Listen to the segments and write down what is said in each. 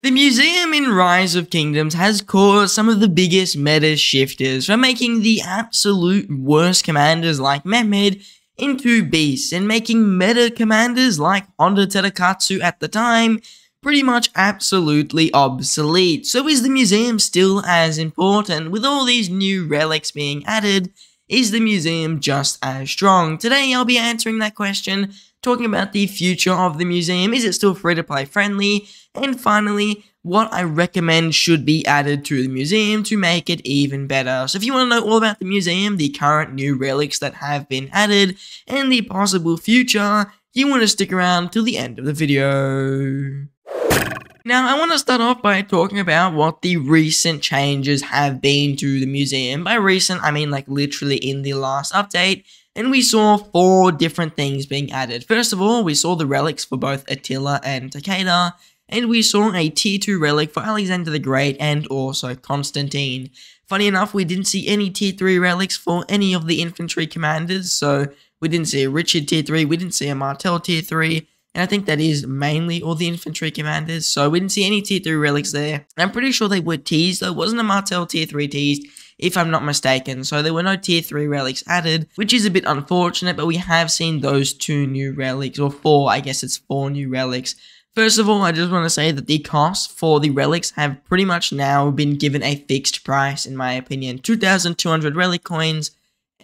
The museum in Rise of Kingdoms has caused some of the biggest meta shifters from making the absolute worst commanders like Mehmed into beasts and making meta commanders like Honda Tadakatsu at the time pretty much absolutely obsolete. So is the museum still as important? With all these new relics being added, is the museum just as strong? Today I'll be answering that question, talking about the future of the museum. Is it still free-to-play friendly? And finally, what I recommend should be added to the museum to make it even better. So if you want to know all about the museum, the current new relics that have been added, and the possible future, you want to stick around till the end of the video. Now, I want to start off by talking about what the recent changes have been to the museum. By recent, I mean like literally in the last update. And we saw 4 different things being added. First of all, we saw the relics for both Attila and Takeda, and we saw a tier 2 relic for Alexander the Great and also Constantine. Funny enough, we didn't see any tier 3 relics for any of the infantry commanders, so we didn't see a Richard tier 3, we didn't see a Martel tier 3, and I think that is mainly all the infantry commanders, so we didn't see any tier 3 relics there. I'm pretty sure they were teased, though. It wasn't a Martel tier 3 teased, if I'm not mistaken, so there were no tier 3 relics added, which is a bit unfortunate, but we have seen those 2 new relics, or 4, I guess it's 4 new relics. First of all, I just want to say that the costs for the relics have pretty much now been given a fixed price, in my opinion. 2,200 relic coins,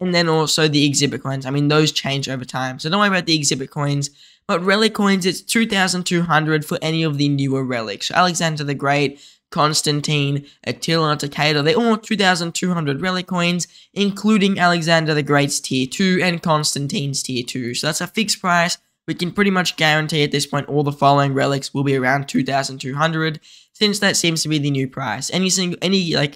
and then also the exhibit coins. I mean, those change over time, so don't worry about the exhibit coins. But relic coins, it's 2,200 for any of the newer relics. So Alexander the Great, Constantine, Attila, Takeda, they're all 2,200 relic coins, including Alexander the Great's tier 2 and Constantine's tier 2. So that's a fixed price. We can pretty much guarantee at this point all the following relics will be around 2,200, since that seems to be the new price. Any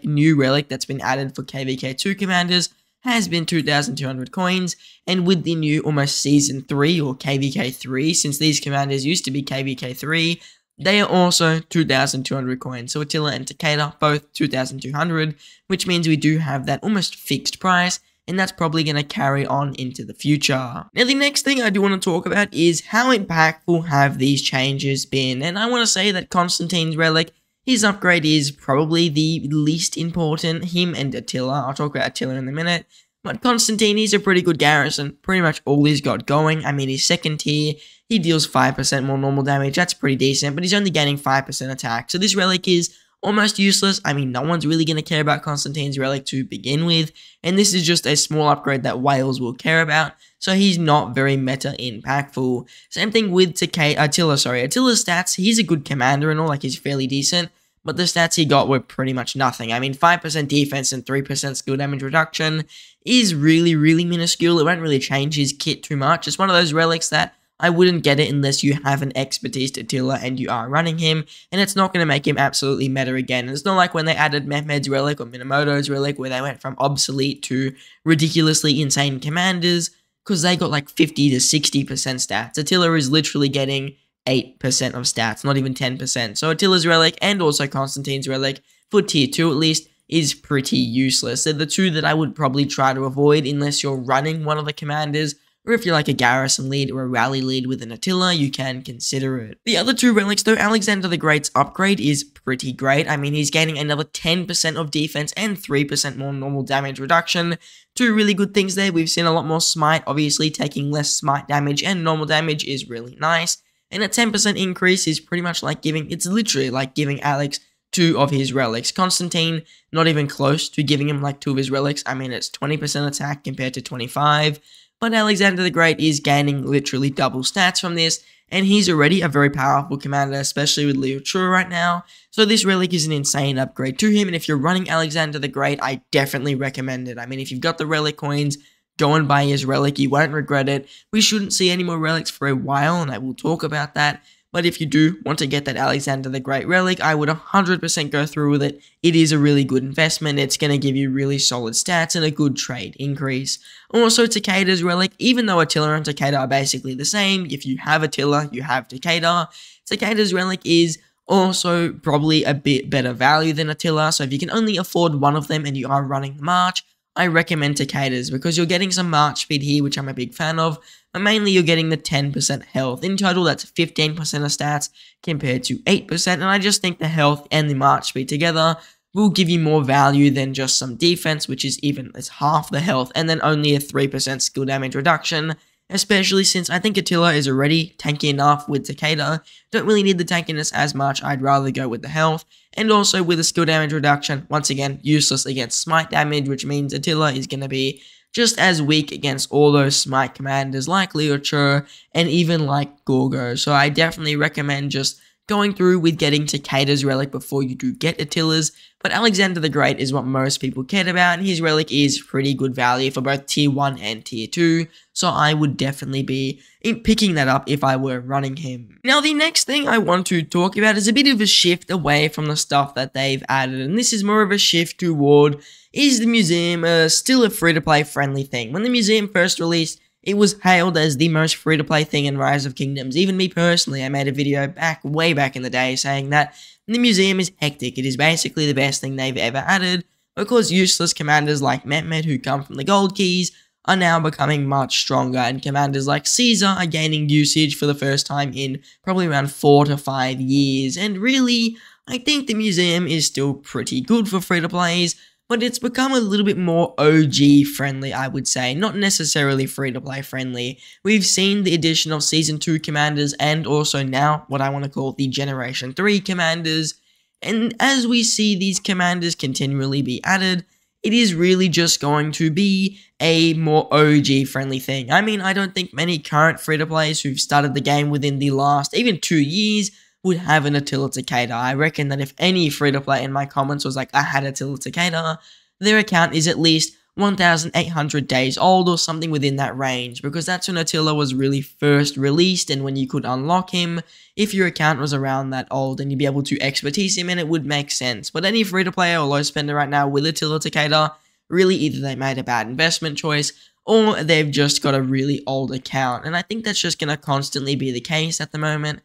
new relic that's been added for KVK2 commanders has been 2,200 coins, and with the new almost Season 3 or KVK3, since these commanders used to be KVK3, they are also 2,200 coins. So Attila and Takeda, both 2,200, which means we do have that almost fixed price, and that's probably going to carry on into the future. Now, the next thing I do want to talk about is how impactful have these changes been, and I want to say that Constantine's relic, his upgrade is probably the least important. Him and Attila, I'll talk about Attila in a minute, but Constantine is a pretty good garrison, pretty much all he's got going. I mean, he's second tier, he deals 5% more normal damage, that's pretty decent, but he's only gaining 5% attack, so this relic is almost useless. I mean, no one's really going to care about Constantine's relic to begin with, and this is just a small upgrade that Wales will care about, so he's not very meta impactful. Same thing with Attila. Attila's stats, he's a good commander and all, like he's fairly decent, but the stats he got were pretty much nothing. I mean, 5% defense and 3% skill damage reduction is really, really minuscule. It won't really change his kit too much. It's one of those relics that I wouldn't get it unless you have an expertise Attila and you are running him, and it's not going to make him absolutely meta again. It's not like when they added Mehmed's relic or Minamoto's relic where they went from obsolete to ridiculously insane commanders, because they got like 50 to 60% stats. Attila is literally getting 8% of stats, not even 10%. So Attila's relic and also Constantine's relic, for tier 2 at least, is pretty useless. They're the 2 that I would probably try to avoid unless you're running one of the commanders, or if you're like a garrison lead or a rally lead with an Attila, you can consider it. The other 2 relics though, Alexander the Great's upgrade is pretty great. I mean, he's gaining another 10% of defense and 3% more normal damage reduction. 2 really good things there. We've seen a lot more smite, obviously taking less smite damage and normal damage is really nice. And a 10% increase is pretty much like it's literally like giving Alex 2 of his relics. Constantine, not even close to giving him like 2 of his relics. I mean, it's 20% attack compared to 25. But Alexander the Great is gaining literally double stats from this, and he's already a very powerful commander, especially with Leo Chua right now. So this relic is an insane upgrade to him, and if you're running Alexander the Great, I definitely recommend it. I mean, if you've got the relic coins, go and buy his relic, you won't regret it. We shouldn't see any more relics for a while, and I will talk about that. But if you do want to get that Alexander the Great relic, I would 100% go through with it. It is a really good investment. It's going to give you really solid stats and a good trade increase. Also, Takeda's relic, even though Attila and Takeda are basically the same, if you have Attila, you have Takeda. Takeda's relic is also probably a bit better value than Attila, so if you can only afford one of them and you are running the march, I recommend Takeda's because you're getting some March speed here, which I'm a big fan of, but mainly you're getting the 10% health. In total, that's 15% of stats compared to 8%, and I just think the health and the March speed together will give you more value than just some defense, which is even as half the health, and then only a 3% skill damage reduction, especially since I think Attila is already tanky enough with Takeda. Don't really need the tankiness as much, I'd rather go with the health, and also with the skill damage reduction, once again, useless against smite damage, which means Attila is going to be just as weak against all those smite commanders like Liuchur and even like Gorgo, so I definitely recommend just going through with getting Takeda's relic before you do get Attila's, but Alexander the Great is what most people cared about, and his relic is pretty good value for both tier 1 and tier 2, so I would definitely be picking that up if I were running him. Now the next thing I want to talk about is a bit of a shift away from the stuff that they've added, and this is more of a shift toward, is the museum still a free-to-play friendly thing? When the museum first released, it was hailed as the most free-to-play thing in Rise of Kingdoms. Even me personally, I made a video way back in the day saying that the museum is hectic. It is basically the best thing they've ever added, because useless commanders like Mehmed, who come from the gold keys, are now becoming much stronger, and commanders like Caesar are gaining usage for the first time in probably around 4 to 5 years. And really, I think the museum is still pretty good for free-to-plays, but it's become a little bit more OG friendly, I would say, not necessarily free-to-play friendly. We've seen the addition of Season 2 commanders and also now what I want to call the Generation 3 commanders, and as we see these commanders continually be added, it is really just going to be a more OG friendly thing. I mean, I don't think many current free-to-players who've started the game within the last even 2 years would have an Attila Takeda. I reckon that if any free-to-play in my comments was like, I had Attila Takeda, their account is at least 1,800 days old or something within that range, because that's when Attila was really first released and when you could unlock him. If your account was around that old and you'd be able to expertise him, and it would make sense. But any free-to-player or low spender right now with Attila Takeda, really either they made a bad investment choice or they've just got a really old account, and I think that's just going to constantly be the case at the moment.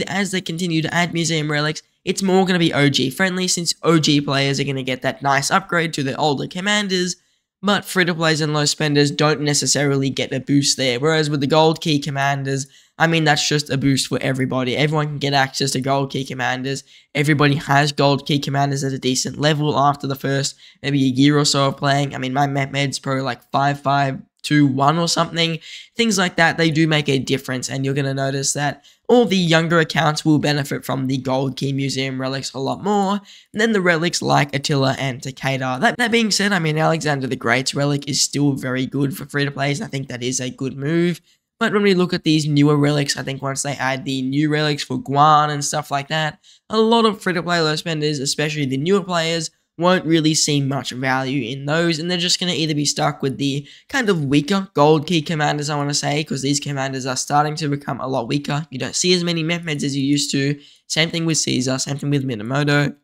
As they continue to add museum relics, it's more going to be OG friendly, since OG players are going to get that nice upgrade to their older commanders, but free-to-players and low spenders don't necessarily get a boost there, whereas with the gold key commanders, I mean, that's just a boost for everybody. Everyone can get access to gold key commanders. Everybody has gold key commanders at a decent level after the first maybe a year or so of playing. I mean, my Mehmed's probably like 5.5.2.1 or something. Things like that, they do make a difference, and you're going to notice that all the younger accounts will benefit from the gold key museum relics a lot more than the relics like Attila and Takeda. That being said, I mean, Alexander the Great's relic is still very good for free-to-plays. I think that is a good move. But when we look at these newer relics, I think once they add the new relics for Guan and stuff like that, a lot of free-to-play low spenders, especially the newer players, won't really see much value in those, and they're just going to either be stuck with the kind of weaker gold key commanders, I want to say, because these commanders are starting to become a lot weaker. You don't see as many Mehmeds as you used to. Same thing with Caesar, same thing with Minamoto.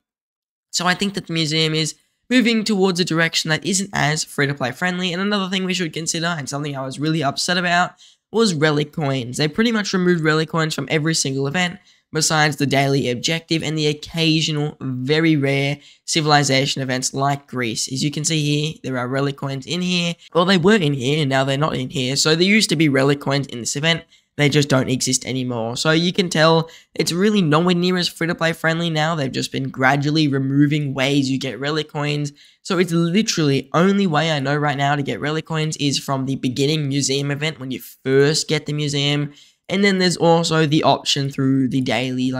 So I think that the museum is moving towards a direction that isn't as free-to-play friendly. And another thing we should consider, and something I was really upset about, was relic coins. They pretty much removed relic coins from every single event, besides the daily objective and the occasional, very rare civilization events like Greece. As you can see here, there are relic coins in here. Well, they were in here, and now they're not in here. So there used to be relic coins in this event. They just don't exist anymore. So you can tell it's really nowhere near as free-to-play friendly now. They've just been gradually removing ways you get relic coins. So it's literally only way I know right now to get relic coins is from the beginning museum event when you first get the museum. And then there's also the option through the daily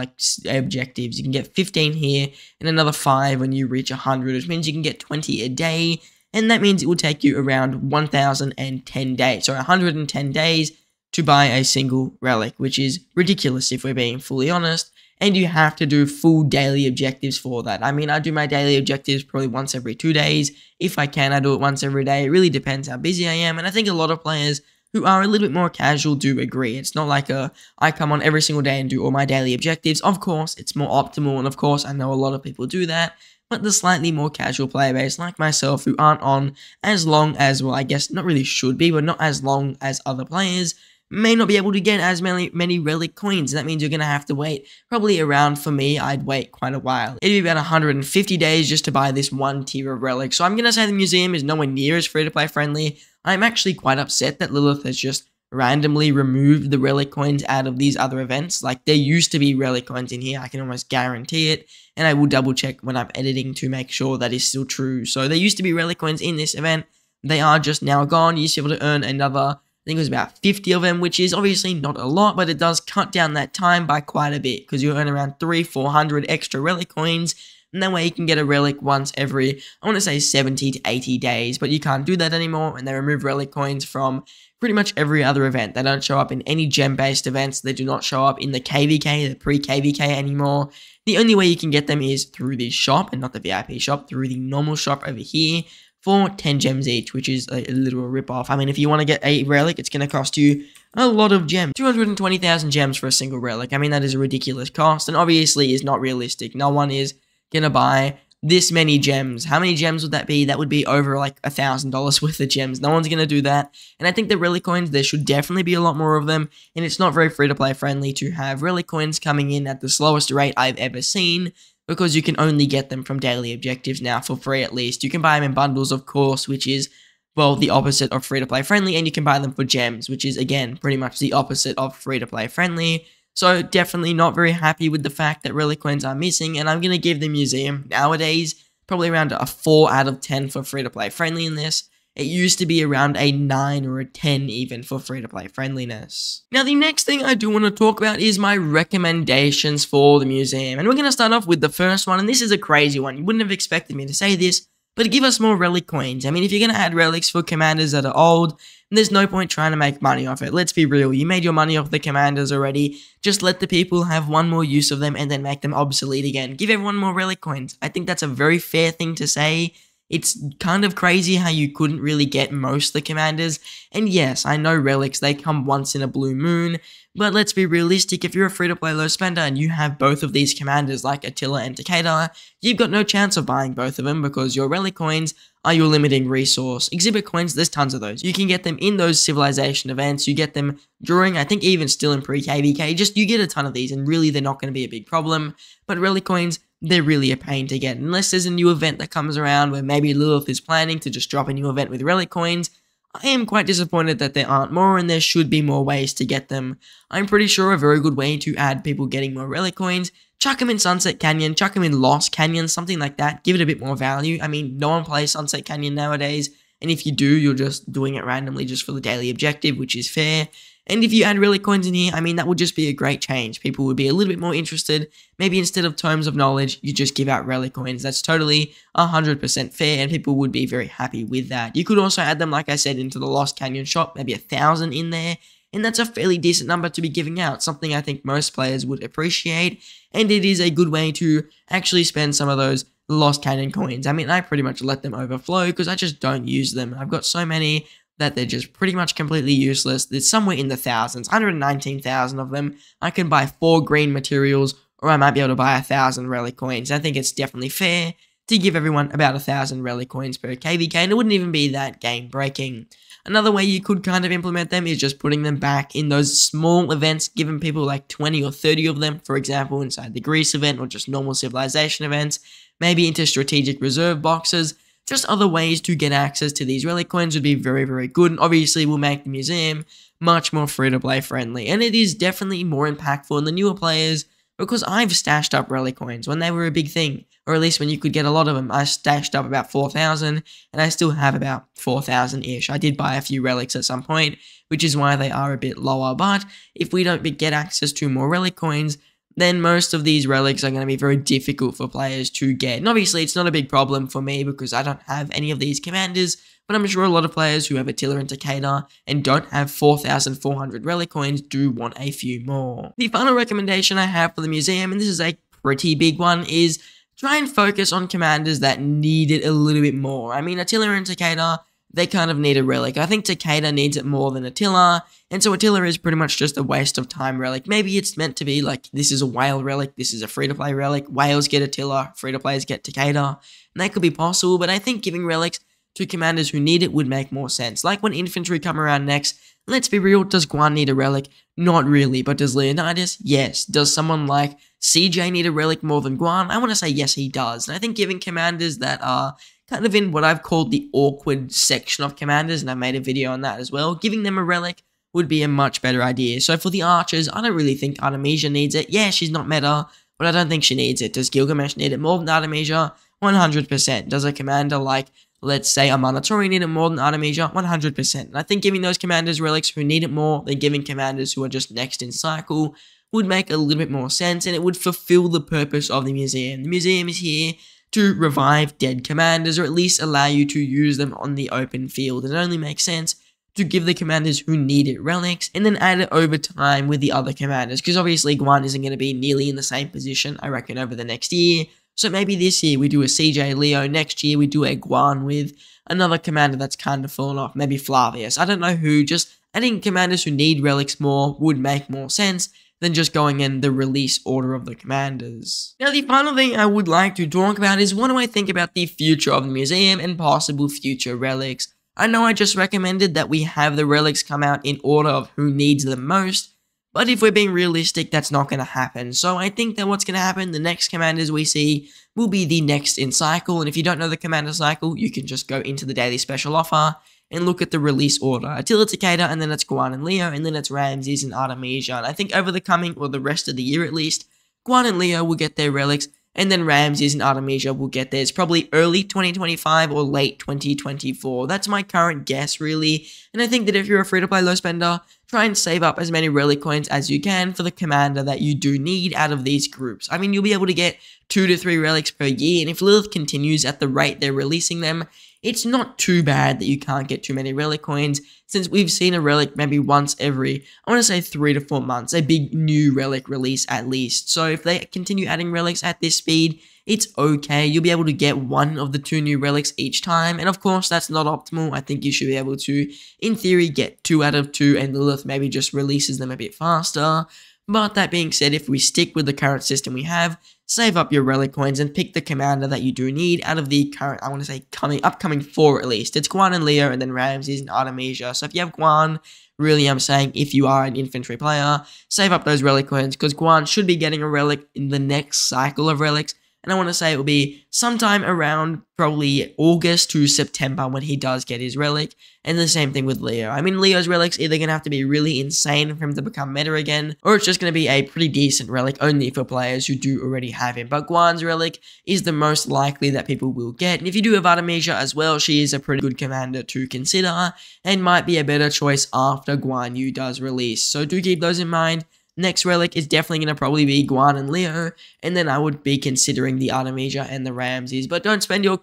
objectives. You can get 15 here and another 5 when you reach 100, which means you can get 20 a day. And that means it will take you around 1,010 days. So 110 days to buy a single relic, which is ridiculous if we're being fully honest. And you have to do full daily objectives for that. I mean, I do my daily objectives probably once every 2 days. If I can, I do it once every day. It really depends how busy I am. And I think a lot of players who are a little bit more casual do agree. It's not like I come on every single day and do all my daily objectives. Of course, it's more optimal, and of course, I know a lot of people do that, but the slightly more casual player base, like myself, who aren't on as long as, well, I guess not really should be, but not as long as other players, may not be able to get as many relic coins, and that means you're going to have to wait probably around, for me, I'd wait quite a while. It'd be about 150 days just to buy this one tier of relic. So I'm going to say the museum is nowhere near as free-to-play friendly. I'm actually quite upset that Lilith has just randomly removed the relic coins out of these other events. Like, there used to be relic coins in here, I can almost guarantee it, and I will double check when I'm editing to make sure that is still true. So there used to be relic coins in this event, they are just now gone. You used to be able to earn another, I think it was about 50 of them, which is obviously not a lot, but it does cut down that time by quite a bit, because you earn around 300-400 extra relic coins, and that way you can get a relic once every, I want to say 70 to 80 days, but you can't do that anymore, and they remove relic coins from pretty much every other event. They don't show up in any gem-based events. They do not show up in the KVK, the pre-KVK anymore. The only way you can get them is through the shop, and not the VIP shop, through the normal shop over here for 10 gems each, which is a literal rip-off. I mean, if you want to get a relic, it's going to cost you a lot of gems. 220,000 gems for a single relic. I mean, that is a ridiculous cost, and obviously is not realistic. No one is going to buy this many gems. How many gems would that be? That would be over like $1,000 worth of gems. No one's going to do that. And I think the relic coins, there should definitely be a lot more of them. And it's not very free-to-play friendly to have relic coins coming in at the slowest rate I've ever seen, because you can only get them from daily objectives now for free at least. You can buy them in bundles, of course, which is, well, the opposite of free-to-play friendly. And you can buy them for gems, which is, again, pretty much the opposite of free-to-play friendly. So definitely not very happy with the fact that relic coins are missing, and I'm going to give the museum nowadays probably around a 4 out of 10 for free-to-play friendliness. It used to be around a 9 or a 10 even for free-to-play friendliness. Now the next thing I do want to talk about is my recommendations for the museum, and we're going to start off with the first one, and this is a crazy one. You wouldn't have expected me to say this, but give us more relic coins. I mean, if you're going to add relics for commanders that are old, there's no point trying to make money off it. Let's be real, you made your money off the commanders already. Just let the people have one more use of them and then make them obsolete again. Give everyone more relic coins. I think that's a very fair thing to say. It's kind of crazy how you couldn't really get most of the commanders. And yes, I know relics, they come once in a blue moon. But let's be realistic, if you're a free-to-play low spender and you have both of these commanders like Attila and Takeda, you've got no chance of buying both of them because your relic coins are your limiting resource. Exhibit coins, there's tons of those. You can get them in those civilization events, you get them during, I think even still in pre-KVK, just you get a ton of these and really they're not going to be a big problem. But relic coins, they're really a pain to get. Unless there's a new event that comes around where maybe Lilith is planning to just drop a new event with relic coins, I am quite disappointed that there aren't more and there should be more ways to get them. I'm pretty sure a very good way to add people getting more relic coins, chuck them in Sunset Canyon, chuck them in Lost Canyon, something like that, give it a bit more value. I mean, no one plays Sunset Canyon nowadays, and if you do, you're just doing it randomly just for the daily objective, which is fair. And if you add relic coins in here, I mean, that would just be a great change. People would be a little bit more interested. Maybe instead of tomes of knowledge, you just give out relic coins. That's totally 100% fair, and people would be very happy with that. You could also add them, like I said, into the Lost Canyon shop, maybe 1,000 in there, and that's a fairly decent number to be giving out, something I think most players would appreciate, and it is a good way to actually spend some of those Lost Canyon coins. I mean, I pretty much let them overflow because I just don't use them. I've got so many that they're just pretty much completely useless. There's somewhere in the thousands, 119,000 of them. I can buy 4 green materials, or I might be able to buy 1,000 relic coins. I think it's definitely fair to give everyone about 1,000 relic coins per KVK, and it wouldn't even be that game breaking. Another way you could kind of implement them is just putting them back in those small events, giving people like 20 or 30 of them, for example, inside the Greece event or just normal civilization events, maybe into strategic reserve boxes. Just other ways to get access to these relic coins would be very, very good, and obviously will make the museum much more free-to-play friendly. And it is definitely more impactful in the newer players, because I've stashed up relic coins when they were a big thing, or at least when you could get a lot of them. I stashed up about 4,000, and I still have about 4,000-ish. I did buy a few relics at some point, which is why they are a bit lower, but if we don't get access to more relic coins, then most of these relics are going to be very difficult for players to get. And obviously, it's not a big problem for me because I don't have any of these commanders, but I'm sure a lot of players who have Attila and Takeda and don't have 4,400 relic coins do want a few more. The final recommendation I have for the museum, and this is a pretty big one, is try and focus on commanders that need it a little bit more. I mean, Attila and Takeda, they kind of need a relic. I think Takeda needs it more than Attila, and so Attila is pretty much just a waste of time relic. Maybe it's meant to be like, this is a whale relic, this is a free-to-play relic, whales get Attila, free-to-players get Takeda, and that could be possible, but I think giving relics to commanders who need it would make more sense. Like when infantry come around next, let's be real, does Guan need a relic? Not really, but does Leonidas? Yes. Does someone like CJ need a relic more than Guan? I want to say yes, he does. And I think giving commanders that are kind of in what I've called the awkward section of commanders, and I made a video on that as well, giving them a relic would be a much better idea. So for the archers, I don't really think Artemisia needs it. Yeah, she's not meta, but I don't think she needs it. Does Gilgamesh need it more than Artemisia? 100%. Does a commander like, let's say, a Manatori need it more than Artemisia? 100%. And I think giving those commanders relics who need it more than giving commanders who are just next in cycle would make a little bit more sense, and it would fulfill the purpose of the museum. The museum is here to revive dead commanders, or at least allow you to use them on the open field. It only makes sense to give the commanders who need it relics, and then add it over time with the other commanders, because obviously Guan isn't going to be nearly in the same position, I reckon, over the next year. So maybe this year we do a CJ Leo, next year we do a Guan with another commander that's kind of fallen off, maybe Flavius. I don't know who, just adding commanders who need relics more would make more sense than just going in the release order of the commanders. Now, the final thing I would like to talk about is what do I think about the future of the museum and possible future relics. I know I just recommended that we have the relics come out in order of who needs them most, but if we're being realistic, that's not going to happen. So I think that what's going to happen, the next commanders we see will be the next in cycle, and if you don't know the commander cycle, you can just go into the daily special offer and look at the release order. Until it's Takeda, and then it's Guan and Leo, and then it's Ramses and Artemisia. And I think over the coming, or the rest of the year at least, Guan and Leo will get their relics, and then Ramses and Artemisia will get theirs probably early 2025 or late 2024. That's my current guess, really. And I think that if you're a free-to-play low spender, try and save up as many relic coins as you can for the commander that you do need out of these groups. I mean, you'll be able to get 2 to 3 relics per year, and if Lilith continues at the rate they're releasing them, it's not too bad that you can't get too many relic coins, since we've seen a relic maybe once every, I want to say 3 to 4 months, a big new relic release at least. So if they continue adding relics at this speed, it's okay. You'll be able to get 1 of the 2 new relics each time, and of course that's not optimal. I think you should be able to, in theory, get 2 out of 2, and Lilith maybe just releases them a bit faster. But that being said, if we stick with the current system we have, save up your relic coins and pick the commander that you do need out of the current, I want to say upcoming 4 at least. It's Guan and Leo, and then Ramses and Artemisia. So if you have Guan, really I'm saying if you are an infantry player, save up those relic coins, because Guan should be getting a relic in the next cycle of relics. And I want to say it will be sometime around probably August to September when he does get his relic. And the same thing with Leo. I mean, Leo's relic's either going to have to be really insane for him to become meta again, or it's just going to be a pretty decent relic only for players who do already have him. But Guan's relic is the most likely that people will get. And if you do have Artemisia as well, she is a pretty good commander to consider and might be a better choice after Guan Yu does release. So do keep those in mind. Next relic is definitely going to probably be Guan and Leo, and then I would be considering the Artemisia and the Ramses. But don't spend your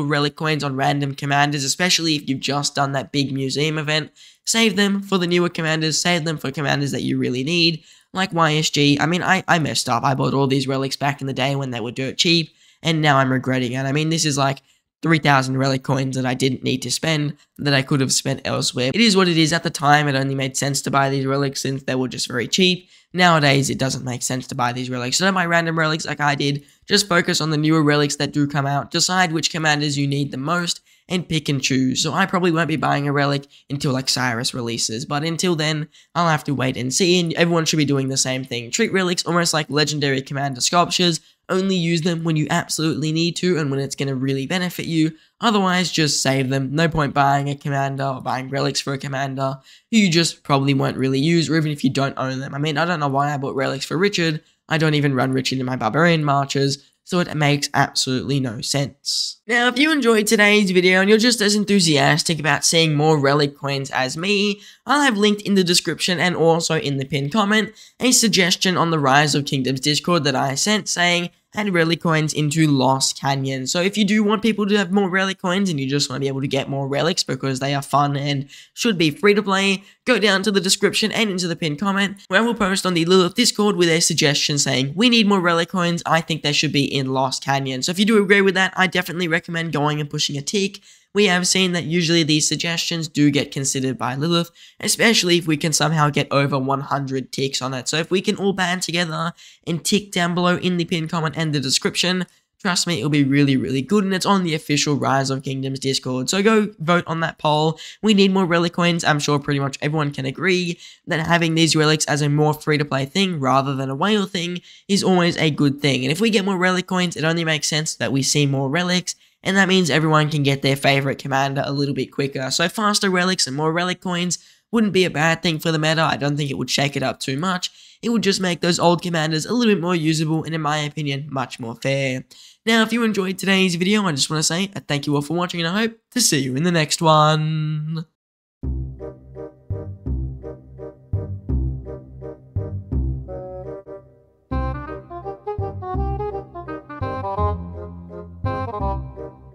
relic coins on random commanders, especially if you've just done that big museum event. Save them for the newer commanders, save them for commanders that you really need, like YSG. I mean, I messed up. I bought all these relics back in the day when they were dirt cheap, and now I'm regretting it. I mean, this is like 3,000 relic coins that I didn't need to spend, that I could have spent elsewhere. It is what it is. At the time, it only made sense to buy these relics since they were just very cheap. Nowadays, it doesn't make sense to buy these relics. So don't buy random relics like I did. Just focus on the newer relics that do come out. Decide which commanders you need the most, and pick and choose. So I probably won't be buying a relic until like Cyrus releases, but until then, I'll have to wait and see, and everyone should be doing the same thing. Treat relics almost like legendary commander sculptures. Only use them when you absolutely need to and when it's going to really benefit you. Otherwise, just save them. No point buying a commander or buying relics for a commander who you just probably won't really use, or even if you don't own them. I mean, I don't know why I bought relics for Richard. I don't even run Richard in my Barbarian marches, so it makes absolutely no sense. Now, if you enjoyed today's video and you're just as enthusiastic about seeing more relic coins as me, I'll have linked in the description and also in the pinned comment a suggestion on the Rise of Kingdoms Discord that I sent saying add relic coins into Lost Canyon. So if you do want people to have more relic coins and you just want to be able to get more relics because they are fun and should be free to play, go down to the description and into the pinned comment where I will post on the Lilith Discord with a suggestion saying we need more relic coins. I think they should be in Lost Canyon. So if you do agree with that, I definitely recommend going and pushing a tick. We have seen that usually these suggestions do get considered by Lilith, especially if we can somehow get over 100 ticks on it. So if we can all band together and tick down below in the pinned comment and the description, trust me, it'll be really, really good, and it's on the official Rise of Kingdoms Discord. So go vote on that poll. We need more relic coins. I'm sure pretty much everyone can agree that having these relics as a more free-to-play thing rather than a whale thing is always a good thing. And if we get more relic coins, it only makes sense that we see more relics, and that means everyone can get their favorite commander a little bit quicker. So faster relics and more relic coins wouldn't be a bad thing for the meta. I don't think it would shake it up too much. It would just make those old commanders a little bit more usable and, in my opinion, much more fair. Now, if you enjoyed today's video, I just want to say thank you all for watching, and I hope to see you in the next one.